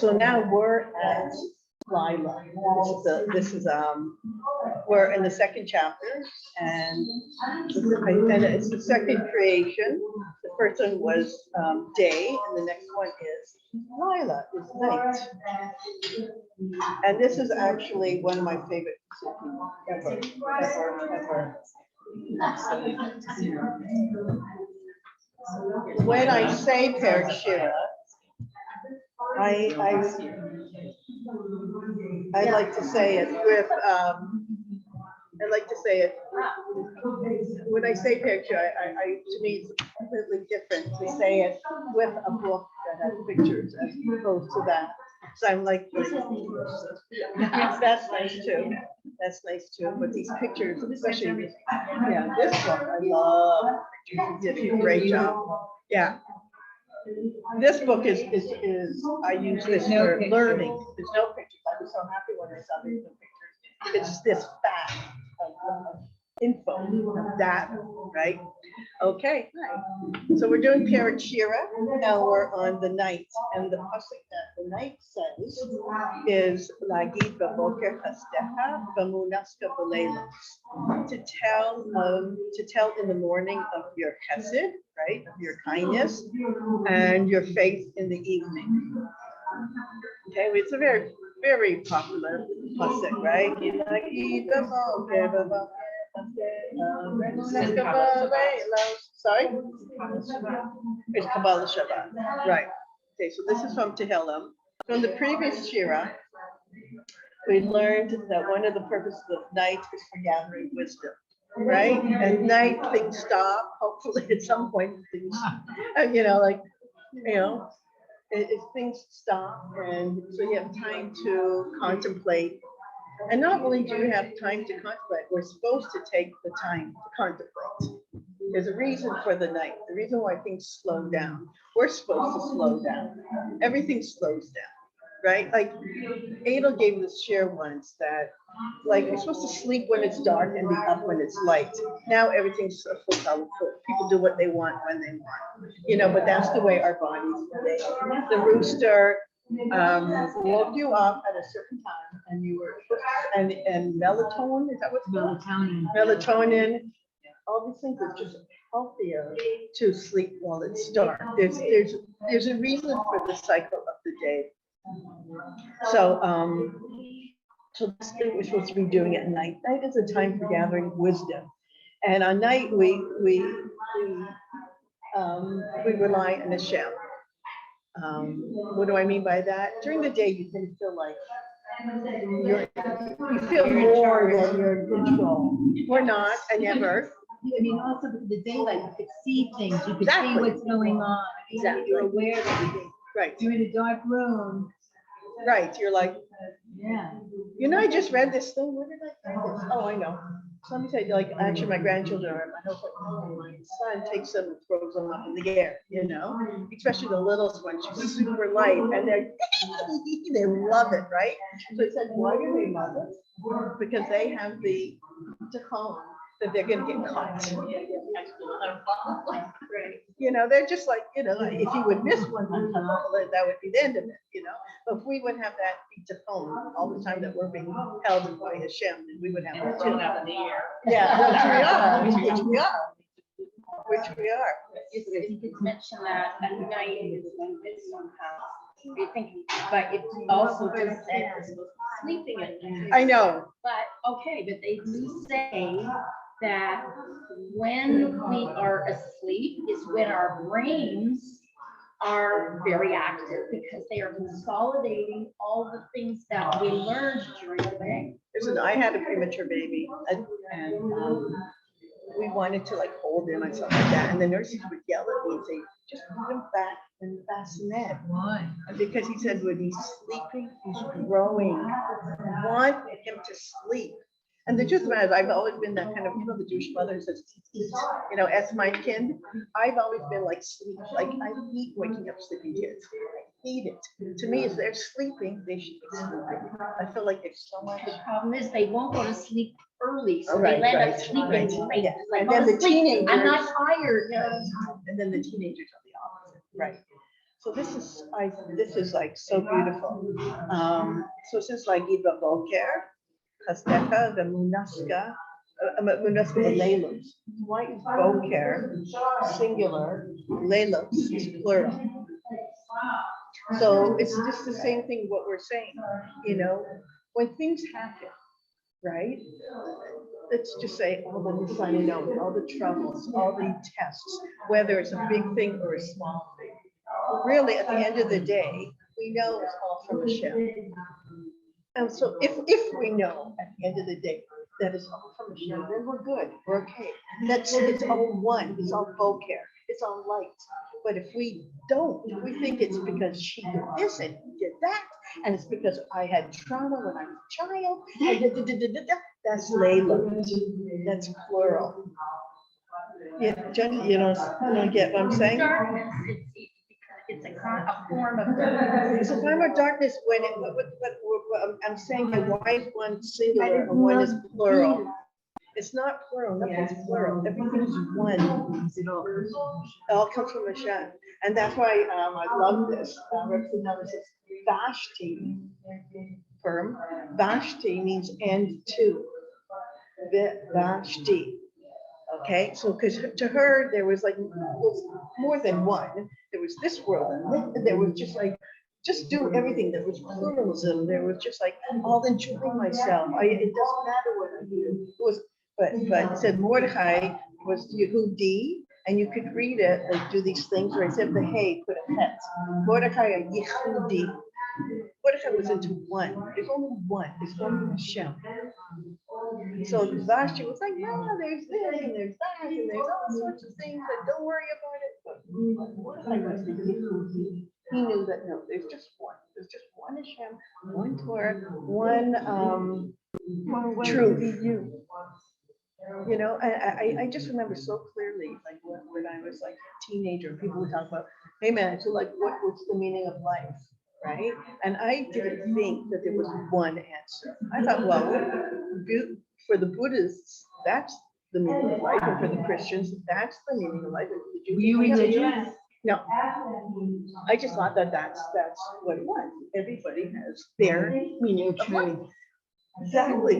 So now we're at Lila. We're in the second chapter, and it's the second creation. The first one was day, and the next one is Lila, is night. And this is actually one of my favorite ever. When I say Perek Shira, I like to say it with when I say picture, to me it's completely different to say it with a book that has pictures as opposed to that. So I'm like, that's nice too. That's nice too. But these pictures, especially this book, I love pictures. You did a great job. Yeah. This book is I use this for learning. There's no pictures. I was so happy when I saw these pictures. It's just this fact of info of data, right? Okay. So we're doing Perek Shira. Now we're on the night, and the pasuk that the night says is Lagid b'boker chastecha v'munaska b'leilos, to tell in the morning of your chesed, right, of your kindness, and your faith in the evening. Okay, it's a very, very popular pasuk, right? Sorry? It's Kabbalah Shabbat. Right. Okay, so this is from Tehillim. From the previous Shira, we learned that one of the purposes of night is for gathering wisdom. Right? At night, things stop. Hopefully, at some point, things, if things stop, and so you have time to contemplate. And not only do you have time to contemplate, we're supposed to take the time to contemplate. There's a reason for the night, the reason why things slow down. We're supposed to slow down. Everything slows down, right? Like Adel gave this share once that, like, you're supposed to sleep when it's dark and be up when it's light. Now everything's full color. People do what they want when they want, but that's the way our bodies are. The rooster woke you up at a certain time, and you were and melatonin, is that what's called? Melatonin. All these things are just healthier to sleep while it's dark. There's a reason for the cycle of the day. So this thing we're supposed to be doing at night. Night is a time for gathering wisdom, and on night we rely on Hashem. What do I mean by that? During the day, you can feel like you feel more that you're in control. We're not, I never. I mean, also the daylight, you could see things, you could see what's going on. Exactly. You're aware that you're in a dark room. Right, you're like, yeah. I just read this thing. Where did I find this? Oh, I know. So let me tell you, like, actually, my grandchildren are, I hope my son takes them and throws them up in the air, especially the littlest one. She's super light, and they love it, right? So he said, why do they love it? Because they have the Tehillim that they're going to get caught. They're just like, if you would miss one, that would be the end of it, But if we would have that Tehillim all the time that we're being held by Hashem, then we would have that too. Yeah, which we are. It's mentioned that at night is when it's somehow you're thinking, but it's also just saying we're supposed to be sleeping at night. I know. But they do say that when we are asleep is when our brains are very active because they are consolidating all the things that we learned during the day. Listen, I had a premature baby, and we wanted to like hold him and stuff like that, and the nurses would yell at me and say, just put him back in the bassinet. Why? Because he said when he's sleeping, he's growing. I want him to sleep. And the truth is, I've always been that kind of, the Jewish mother who says, eat, as my kid. I've always been like sleep, like I hate waking up sleeping kids. I hate it. To me, if they're sleeping, they should be sleeping. I feel like there's so much. The problem is they won't go to sleep early, so Right, they end right, up sleeping right. late. Yeah. Like, And then the teenagers. I'm not tired. And then the teenagers are the opposite. Right. So this is like so beautiful. So it says like Iba Boker, Chastecha, the Munaska, Munaska Leilos. Why is Boker singular, Leilos is plural? So it's just the same thing what we're saying, you know, when things happen, right? Let's just say all the nisayanot, all the troubles, all the tests, whether it's a big thing or a small thing. Really, at the end of the day, we know it's all from Hashem. And so if we know at the end of the day that it's all from Hashem, then we're good, we're okay. It's all one, it's all boker, it's all light. But if we don't, if we think it's because she did this and he did that, and it's because I had trauma when I was a child, and that's Layla, that's plural. Yeah, Jen, you don't get what I'm saying? Darkness, it's a form of darkness. It's a form of darkness when I'm saying that why is one singular and one is plural? It's not plural, nothing's plural. Everything is one. It all comes from Hashem. And that's why I love this. Representative says Vashti, firm. Vashti means and to. Vashti. Okay, so because to her, there was more than one. There was this world, and there was just do everything. There was pluralism. There was just like, I'll enjoy myself. It doesn't matter what I do. It was, but it said Mordechai was Yehudi, and you could read it, like do these things where instead of the hey, put a het. Mordechai a Yehudi. Mordechai was into one. There's only one. There's only Hashem. So Vashti was like, no, there's this and there's that and there's all sorts of things, and don't worry about it. But Mordechai was the Yehudi. He knew that no, there's just one. There's just one Hashem, one Torah, one true. You know, I just remember so clearly, like when I was like a teenager, people would talk about, hey man, so like what's the meaning of life, right? And I didn't think that there was one answer. I thought, well, for the Buddhists, that's the meaning of life, and for the Christians, that's the meaning of life. Were you religious? No, I just thought that that's what it was. Everybody has their meaning of life. Exactly.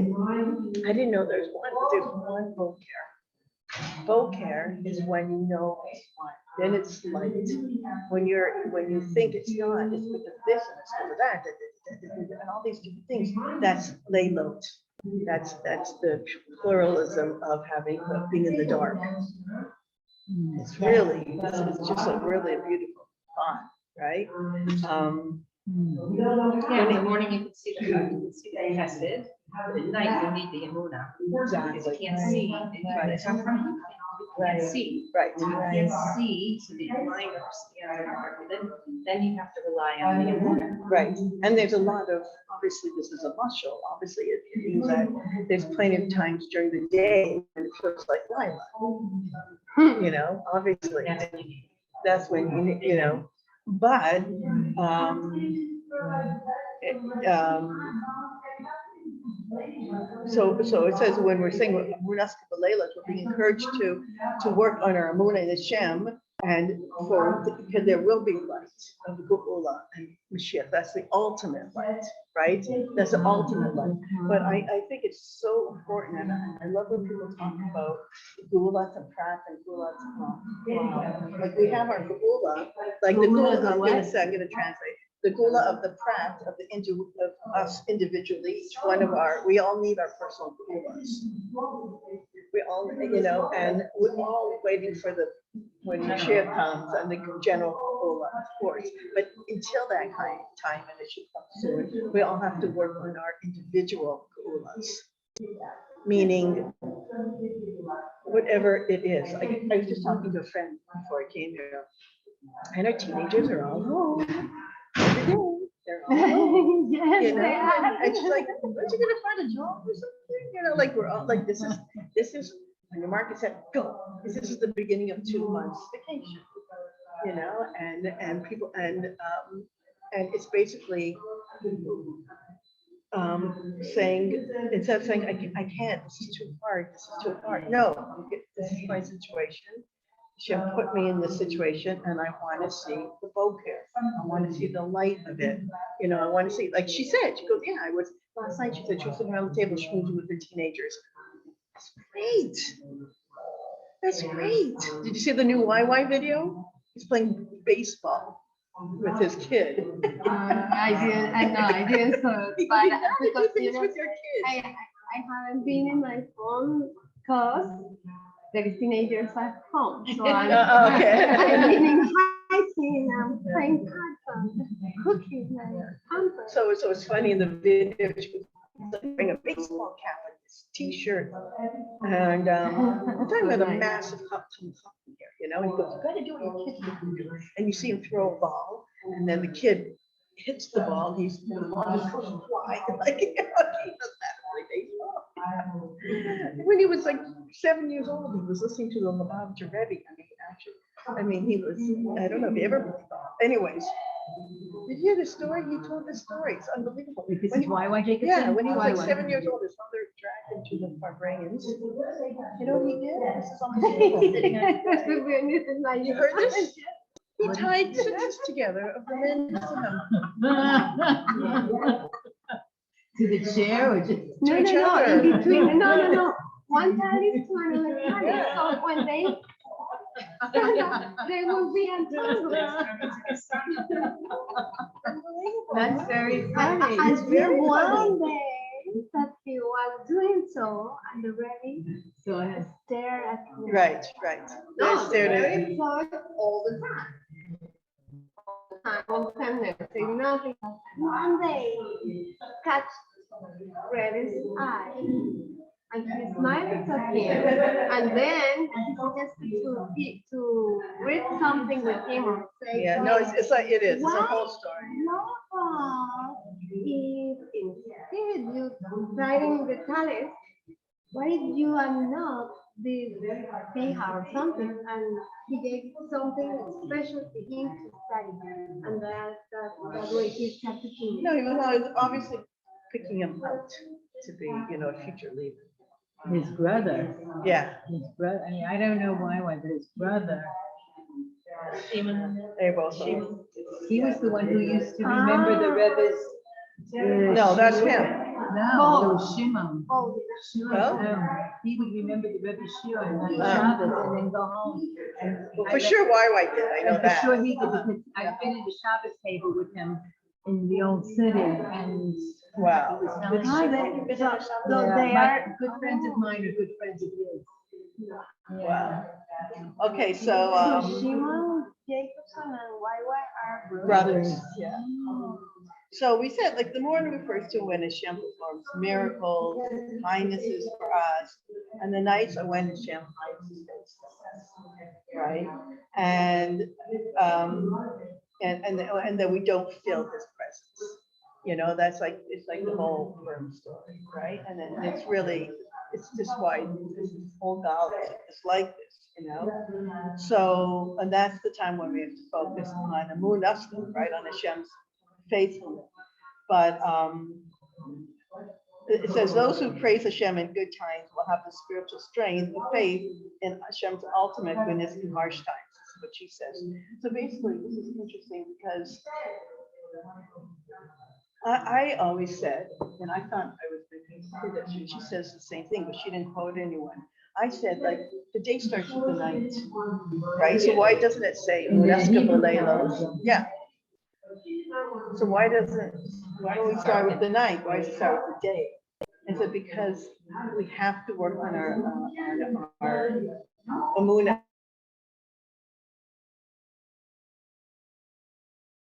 I didn't know there's one, but there's one boker. Boker is when you know it's one. Then it's light. When you think it's not, it's because this and it's because of that, and all these different things. That's leilot. That's the pluralism of being in the dark. It's just a really beautiful thought, right? Yeah, in the morning you can see the chesed, but at night you need the emunah. Because you can't see. You can't see. Right. You can't see, so the mind then you have to rely on the emunah. Right. And there's a lot of, obviously this is a mushal. Obviously it means that there's plenty of times during the day when it feels like lilac. You know, obviously. That's when you know. But so it says when we're saying we're being encouraged to work on our Amunah Hashem, and because there will be light of Geula and Mashiach. That's the ultimate light, right? That's the ultimate light. But I think it's so important, and I love when people talk about Geula to Prat and Geula to like we have our Geula, like the Geula. I'm going to translate. The Geula of the Prat of us individually, each one of we all need our personal Geulas. We all, you know, and we're all waiting for when Mashiach comes and the general Geula, of course. But until that time, and it should come soon, we all have to work on our individual Geulas. Meaning, whatever it is. I was just talking to a friend before I came here, and our teenagers are all home. Every day, they're all home. Yes, You know, and she's like, aren't you gonna find a job or something? You know, like we're all like, this is when the market said go. This is the beginning of 2 months vacation. You know, and people and it's basically saying, instead of saying I can't, this is too hard, this is too hard. No, this is my situation. Hashem put me in this situation and I want to see the boker. I want to see the light of it. You know, I want to see, like she said, she goes, yeah, I was, last night she said she was sitting around the table schmoozing with her teenagers. That's great. That's great. Did you see the new YY video? He's playing baseball with his kid. I didn't saw it, but because It's with your kids. I haven't been in my phone because there is teenagers at home. So Okay. I'm been writing, I'm playing cards, cooking, pampers. So it's funny in the video, she was wearing a baseball cap and this t-shirt. And I'm talking about a massive cup here, you know, and he goes, you gotta do what your kid can do. And you see him throw a ball, and then the kid hits the ball, the ball just goes fly. Like, you know, he does that only baseball. When he was like 7 years old, he was listening to the Lubavitcher Rebbe. I mean, he was, I don't know if he ever, anyways. Did you hear the story? He told the story. It's unbelievable. This When is he- why Jacobson? Yeah, when he was like Why? 7 years old, his mother dragged him to the barbarians. You know what he did? This is unbelievable. You heard this? He tied sentences together of the men To the chair or just? No, each no, other. in between. No. One talent to another talent. So when they stand up, they will be entangled. That's very funny. Until one day that he was doing so, and the Rebbe So I stared at him. Right. They stared at him. He saw it all the time. All the time, never say nothing. One day, catch Rebbe's eye, and he smiled at him, and then he suggested to read something with him or say. Yeah, no, it's like, it is. It's a Why whole story. not if instead you writing the talent, why did you not this Bihar or something, and he gave something special to him to study, and that way he started to. No, he was obviously picking him out to be, you know, a future leader. His brother, Yeah, I mean, I don't know why, but his brother, they both. he was the one who used to remember the Rebbe's. No, that's him. No, it was Shimon. Oh, He would remember the Rebbe's Shira on Shabbos and then go home. Well, for sure, YY did. I know For that. sure he did, because I've been at the Shabbos table with him in the old city, and Wow. he was telling me. so Yeah, they my are good friends of mine are good friends of his. Wow. Okay, so so Shimon, Jacobson, and YY are brothers. Yeah. So we said, like, the morning refers to when Hashem performs miracles, kindnesses for us, and the nights are when Hashem hides his face, right? And then we don't feel his presence. You know, that's like, it's like the whole Purim story, right? And then it's really, it's just why this whole God is like this, you know? So, and that's the time when we have to focus on Emunah, right, on Hashem's faithfulness. But it says those who praise Hashem in good times will have the spiritual strength of faith in Hashem's ultimate goodness in harsh times. This is what she says. So basically, this is interesting because I always said, and I thought I was making that she says the same thing, but she didn't quote anyone. I said, like, the day starts with the night, right? So why doesn't it say Uneska B'Leilos? Yeah. So why don't we start with the night? Why does it start with the day? Is it because we have to work on our Emunah